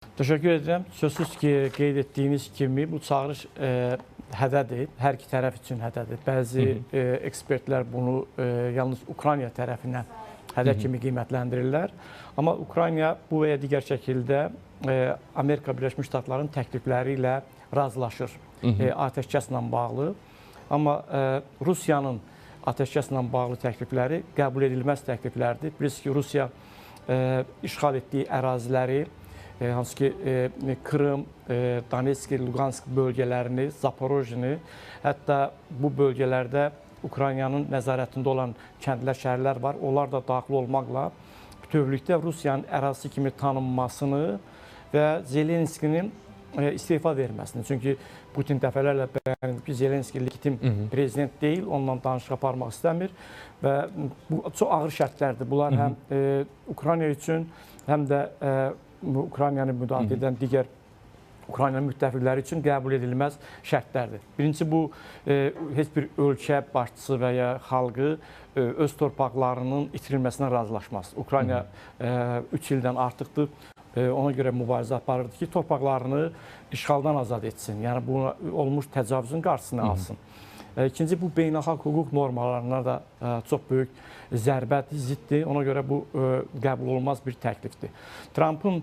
Təşəkkür edirəm. Sözsüz ki, qeyd etdiyiniz kimi bu çağırış hədədir. Hər iki tərəf üçün hədədir. Bəzi ekspertlər bunu yalnız Ukrayna tərəfindən hədə kimi qiymətləndirirlər. Amma Ukrayna bu və ya digər şəkildə Amerika Birləşmiş Ştatlarının təklifləri ilə razılaşır atəşkəslə bağlı. Amma Rusiyanın atəşkəslə bağlı təklifləri qəbul edilməz təkliflərdir. Bilirsiniz ki, Rusiya işğal etdiyi əraziləri, hansı ki, Krım, Donetsk, Lugansk bölgələrini, Zaporojini, hətta bu bölgələrdə Ukraynanın nəzarətində olan kəndlər, şəhərlər var. Onlar da daxil olmaqla bütövlükdə Rusiyanın ərazisi kimi tanınmasını və Zelenskinin istefa verməsini. Çünki Putin dəfələrlə bəyan edib ki, Zelenski legitim prezident deyil, onunla danışıq aparmaq istəmir və bu çox ağır şərtlərdir. Bunlar həm Ukrayna üçün, həm də Ukraynanı müdafiə edən digər Ukrayna müttəfiqləri üçün qəbul edilməz şərtlərdir. Birincisi, bu heç bir ölkə başçısı və ya xalqı öz torpaqlarının itirilməsindən razılaşmaz. Ukrayna 3 ildən artıqdır. Ona görə mübarizə aparırdı ki, torpaqlarını işğaldan azad etsin. Yəni, bu olmuş təcavüzün qarşısını alsın. İkinci, bu beynəlxalq hüquq normalarına da çox böyük zərbədir, ziddir. Ona görə bu qəbul olunmaz bir təklifdir. Trumpın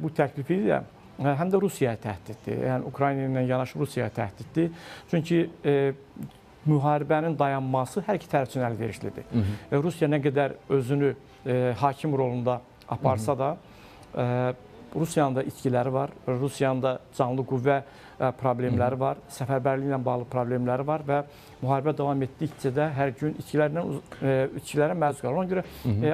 bu təklifi də həm də Rusiyaya təhdiddir. Yəni, Ukrayna ilə yanaşı Rusiyaya təhdiddir. Çünki müharibənin dayanması hər iki tərəf üçün əlverişlidir. Rusiya nə qədər özünü hakim rolunda aparsa da, Rusiyanın da itkiləri var, Rusiyanın da canlı qüvvə problemləri var, səfərbərliklə bağlı problemləri var və müharibə davam etdikcə də hər gün itkilərə məruz qalır. Ona görə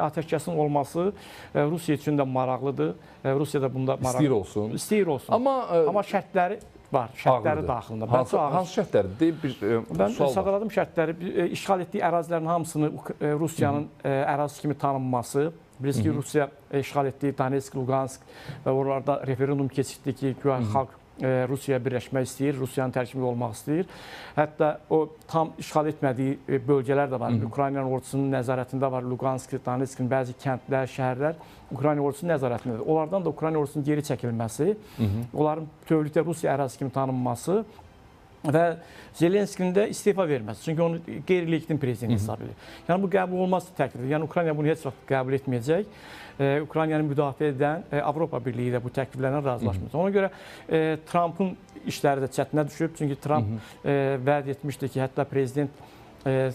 atəşkəsin olması Rusiya üçün də maraqlıdır. Rusiya da bunda maraqlıdır. İstəyir olsun. Amma şərtləri var, şərtləri daxilində. Hansı şərtlərdir? Mən sadaladım şərtləri. İşğal etdiyi ərazilərin hamısını Rusiyanın ərazisi kimi tanınması. Bilirsiniz ki, Rusiya işğal etdiyi Donetsk, Lugansk və oralarda referendum keçirdi ki, xalq Rusiyaya birləşmək istəyir, Rusiyanın tərkibində olmaq istəyir. Hətta o tam işğal etmədiyi bölgələr də var. Ukrayna ordusunun nəzarətində var. Lugansk, Donetskin bəzi kəndlər, şəhərlər Ukrayna ordusunun nəzarətindədir. Onlardan da Ukrayna ordusunun geri çəkilməsi, onların bütövlükdə Rusiya ərazisi kimi tanınması və Zelenskinin də istefa verməsi. Çünki onu qeyri-legitim prezident hesab edir. Yəni, bu qəbul olmaz təklifdir. Yəni, Ukrayna bunu heç vaxt qəbul etməyəcək. Ukraynanı müdafiə edən Avropa Birliyi də bu təkliflərlə razılaşmayacaq. Ona görə Trumpın işləri də çətinə düşüb. Çünki Trump vəd etmişdi ki, hətta prezident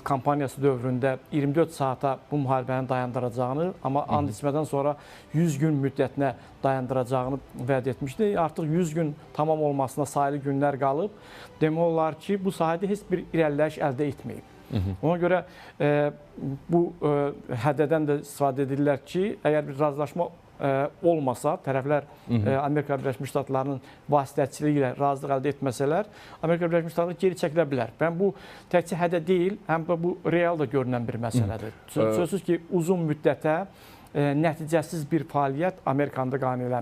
kampaniyası dövründə 24 saata bu müharibəni dayandıracağını, amma and içmədən sonra 100 gün müddətinə dayandıracağını vəd etmişdi. Artıq 100 gün tamam olmasına sayılı günlər qalıb. Demək olar ki, bu sahədə heç bir irəliləyiş əldə etməyib. Ona görə bu hədədən də istifadə edirlər ki, əgər bir razılaşma olmasa, tərəflər Amerika Birləşmiş Ştatlarının vasitəçiliyi ilə razılıq əldə etməsələr, Amerika Birləşmiş Ştatları geri çəkilə bilər. Bu təkcə hədə deyil, həm də bu real da görünən bir məsələdir. Sözsüz ki, uzun müddətə nəticəsiz bir fəaliyyət Amerikanı da qane eləmir.